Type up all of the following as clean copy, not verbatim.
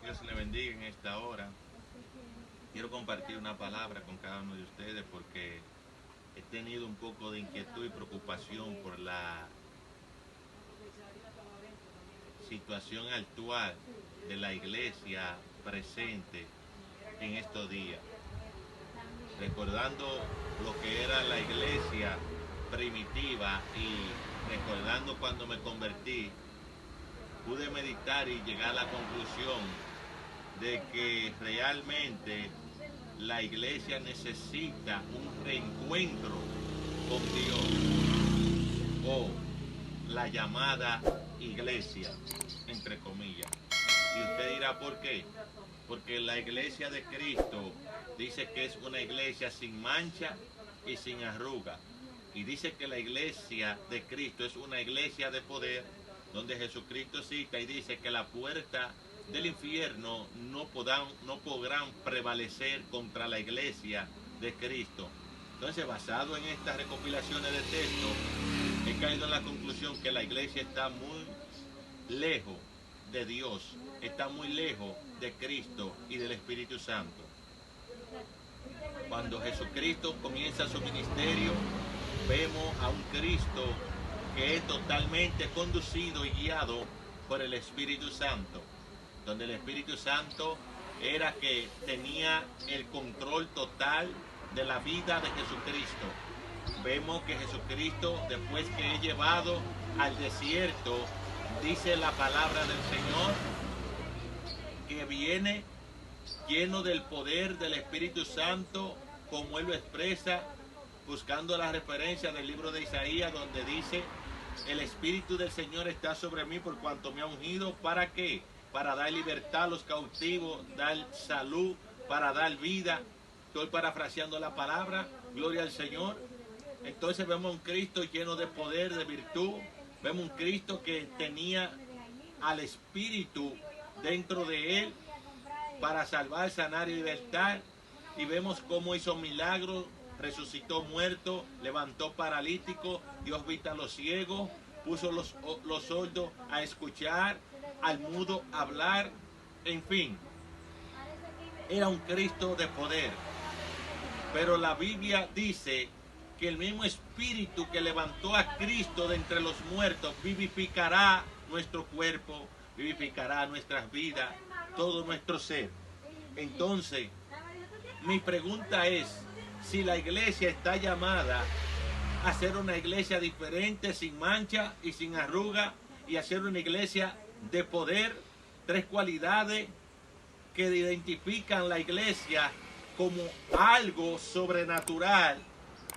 Dios le bendiga en esta hora. Quiero compartir una palabra con cada uno de ustedes porque he tenido un poco de inquietud y preocupación por la situación actual de la iglesia presente en estos días. Recordando lo que era la iglesia primitiva y recordando cuando me convertí, pude meditar y llegar a la conclusión de que realmente la iglesia necesita un reencuentro con Dios, o la llamada iglesia, entre comillas. Y usted dirá, ¿por qué? Porque la iglesia de Cristo dice que es una iglesia sin mancha y sin arruga. Y dice que la iglesia de Cristo es una iglesia de poder, donde Jesucristo cita y dice que la puerta del infierno no podrán prevalecer contra la iglesia de Cristo. Entonces, basado en estas recopilaciones de textos, he caído en la conclusión que la iglesia está muy lejos de Dios, está muy lejos de Cristo y del Espíritu Santo. Cuando Jesucristo comienza su ministerio, vemos a un Cristo que es totalmente conducido y guiado por el Espíritu Santo, donde el Espíritu Santo era que tenía el control total de la vida de Jesucristo. Vemos que Jesucristo, después que es llevado al desierto, dice la palabra del Señor, que viene lleno del poder del Espíritu Santo, como Él lo expresa, buscando la referencia del libro de Isaías, donde dice: el Espíritu del Señor está sobre mí por cuanto me ha ungido. ¿Para qué? Para dar libertad a los cautivos, dar salud, para dar vida. Estoy parafraseando la palabra, gloria al Señor. Entonces vemos un Cristo lleno de poder, de virtud. Vemos un Cristo que tenía al Espíritu dentro de Él para salvar, sanar y libertar. Y vemos cómo hizo milagros, resucitó muertos, levantó paralíticos, dio vista a los ciegos, puso los sordos a escuchar, al mudo a hablar, en fin. Era un Cristo de poder. Pero la Biblia dice que el mismo Espíritu que levantó a Cristo de entre los muertos vivificará nuestro cuerpo, vivificará nuestras vidas, todo nuestro ser. Entonces, mi pregunta es, si la iglesia está llamada a ser una iglesia diferente, sin mancha y sin arruga, y a ser una iglesia de poder, tres cualidades que identifican la iglesia como algo sobrenatural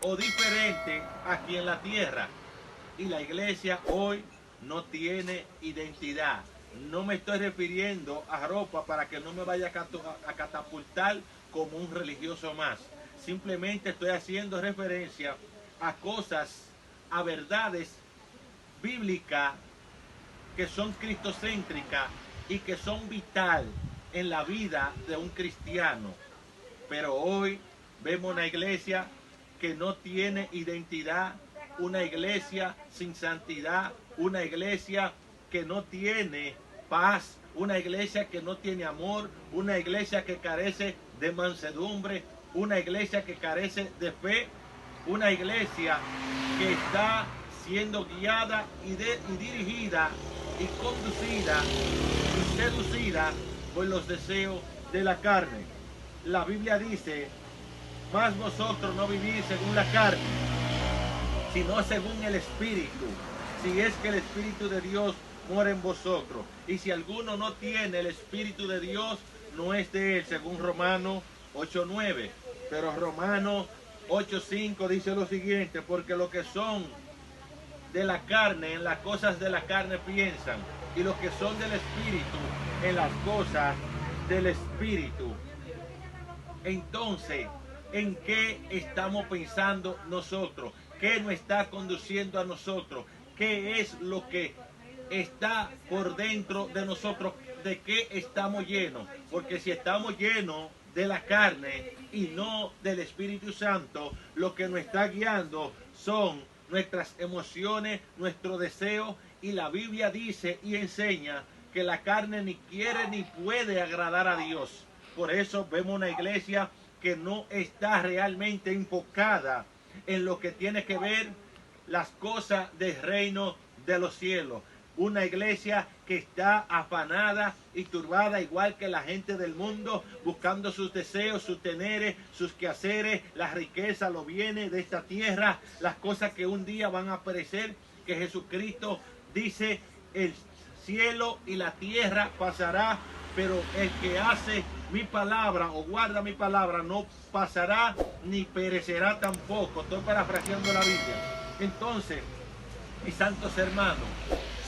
o diferente aquí en la tierra. Y la iglesia hoy no tiene identidad. No me estoy refiriendo a ropa para que no me vaya a catapultar como un religioso más. Simplemente estoy haciendo referencia a cosas, a verdades bíblicas que son cristocéntricas y que son vital en la vida de un cristiano. Pero hoy vemos una iglesia que no tiene identidad, una iglesia sin santidad, una iglesia que no tiene paz, una iglesia que no tiene amor, una iglesia que carece de mansedumbre, una iglesia que carece de fe, una iglesia que está siendo guiada y dirigida y conducida y seducida por los deseos de la carne. La Biblia dice: mas vosotros no vivís según la carne, sino según el Espíritu, si es que el Espíritu de Dios mora en vosotros. Y si alguno no tiene el Espíritu de Dios, no es de él, según Romanos 8:9. Pero Romanos 8:5 dice lo siguiente: porque los que son de la carne, en las cosas de la carne piensan, y los que son del Espíritu, en las cosas del Espíritu. Entonces, ¿en qué estamos pensando nosotros? ¿Qué nos está conduciendo a nosotros? ¿Qué es lo que está por dentro de nosotros? ¿De qué estamos llenos? Porque si estamos llenos de la carne y no del Espíritu Santo, lo que nos está guiando son nuestras emociones, nuestro deseo, y la Biblia dice y enseña que la carne ni quiere ni puede agradar a Dios. Por eso vemos una iglesia que no está realmente enfocada en lo que tiene que ver las cosas del reino de los cielos. Una iglesia que está afanada y turbada igual que la gente del mundo, buscando sus deseos, sus teneres, sus quehaceres, las riquezas, los bienes de esta tierra, las cosas que un día van a perecer, que Jesucristo dice: el cielo y la tierra pasará, pero el que hace mi palabra o guarda mi palabra no pasará ni perecerá tampoco. Estoy parafraseando la Biblia. Entonces, mis santos hermanos,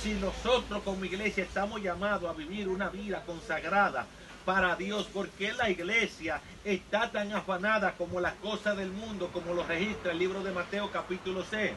si nosotros como iglesia estamos llamados a vivir una vida consagrada para Dios, ¿por qué la iglesia está tan afanada como las cosas del mundo, como lo registra el libro de Mateo capítulo 6?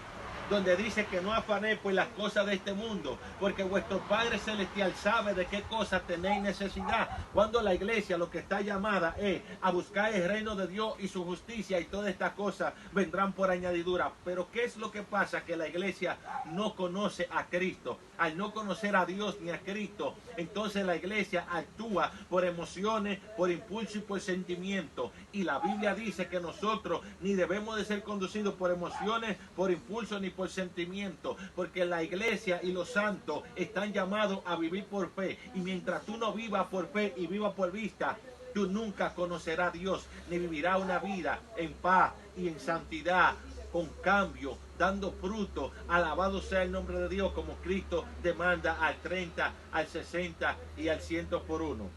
Donde dice que no afanéis pues las cosas de este mundo, porque vuestro Padre Celestial sabe de qué cosas tenéis necesidad. Cuando la iglesia lo que está llamada es a buscar el reino de Dios y su justicia, y todas estas cosas vendrán por añadidura. Pero ¿qué es lo que pasa? Que la iglesia no conoce a Cristo. Al no conocer a Dios ni a Cristo, entonces la iglesia actúa por emociones, por impulso y por sentimiento. Y la Biblia dice que nosotros ni debemos de ser conducidos por emociones, por impulso ni por sentimiento, porque la iglesia y los santos están llamados a vivir por fe. Y mientras tú no vivas por fe y vivas por vista, tú nunca conocerás a Dios, ni vivirás una vida en paz y en santidad, con cambio, dando fruto. Alabado sea el nombre de Dios, como Cristo demanda al 30, al 60 y al 100 por uno.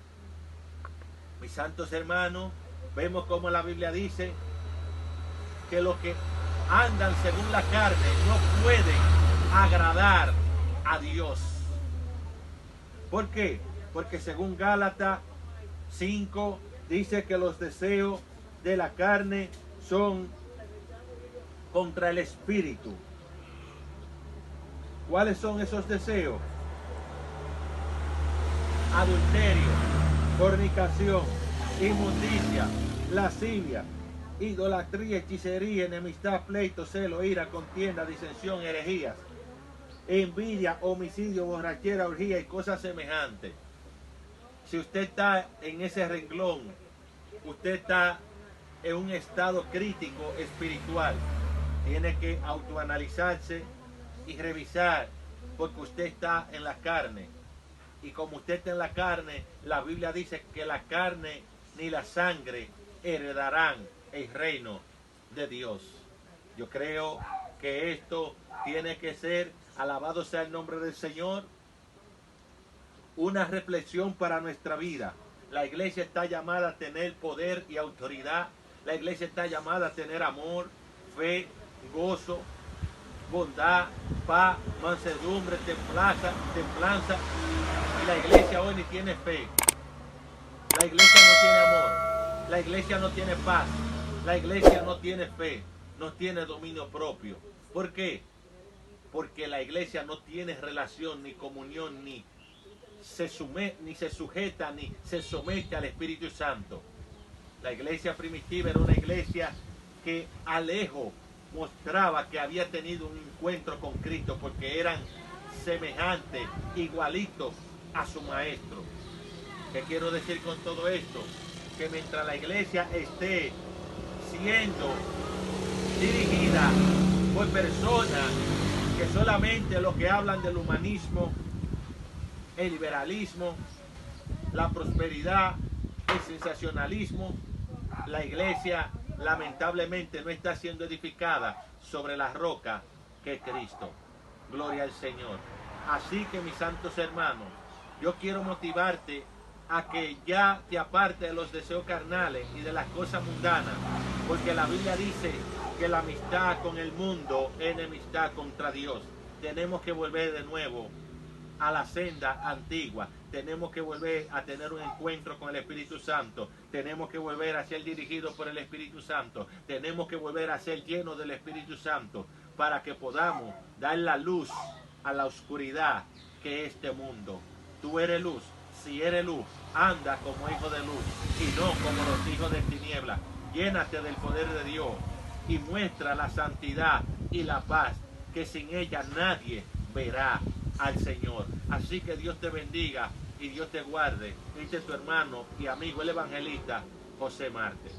Mis santos hermanos, vemos como la Biblia dice que los que andan según la carne no pueden agradar a Dios. ¿Por qué? Porque según Gálatas 5 dice que los deseos de la carne son contra el espíritu. ¿Cuáles son esos deseos? Adulterio, fornicación, inmundicia, lascivia, idolatría, hechicería, enemistad, pleito, celo, ira, contienda, disensión, herejías, envidia, homicidio, borrachera, orgía y cosas semejantes. Si usted está en ese renglón, usted está en un estado crítico espiritual. Tiene que autoanalizarse y revisar, porque usted está en la carne. Y como usted está en la carne, la Biblia dice que la carne ni la sangre heredarán el reino de Dios. Yo creo que esto tiene que ser, alabado sea el nombre del Señor, una reflexión para nuestra vida. La iglesia está llamada a tener poder y autoridad. La iglesia está llamada a tener amor, fe, gozo, bondad, paz, mansedumbre, templanza. Y la iglesia hoy ni tiene fe. La iglesia no tiene amor. La iglesia no tiene paz. La iglesia no tiene fe. No tiene dominio propio. ¿Por qué? Porque la iglesia no tiene relación ni comunión, ni se sujeta ni se somete al Espíritu Santo. La iglesia primitiva era una iglesia que a lejos mostraba que había tenido un encuentro con Cristo, porque eran semejantes, igualitos a su maestro. ¿Qué quiero decir con todo esto? Que mientras la iglesia esté siendo dirigida por personas que solamente lo que hablan del humanismo, el liberalismo, la prosperidad, el sensacionalismo, la iglesia lamentablemente no está siendo edificada sobre la roca que es Cristo. Gloria al Señor. Así que, mis santos hermanos, yo quiero motivarte a que ya te aparte de los deseos carnales y de las cosas mundanas, porque la Biblia dice que la amistad con el mundo es enemistad contra Dios. Tenemos que volver de nuevo a la senda antigua. Tenemos que volver a tener un encuentro con el Espíritu Santo. Tenemos que volver a ser dirigidos por el Espíritu Santo. Tenemos que volver a ser llenos del Espíritu Santo, para que podamos dar la luz a la oscuridad que es este mundo. Tú eres luz. Si eres luz, anda como hijo de luz y no como los hijos de tinieblas. Llénate del poder de Dios y muestra la santidad y la paz, que sin ella nadie verá al Señor. Así que Dios te bendiga y Dios te guarde. Este es tu hermano y amigo, el evangelista José Marte.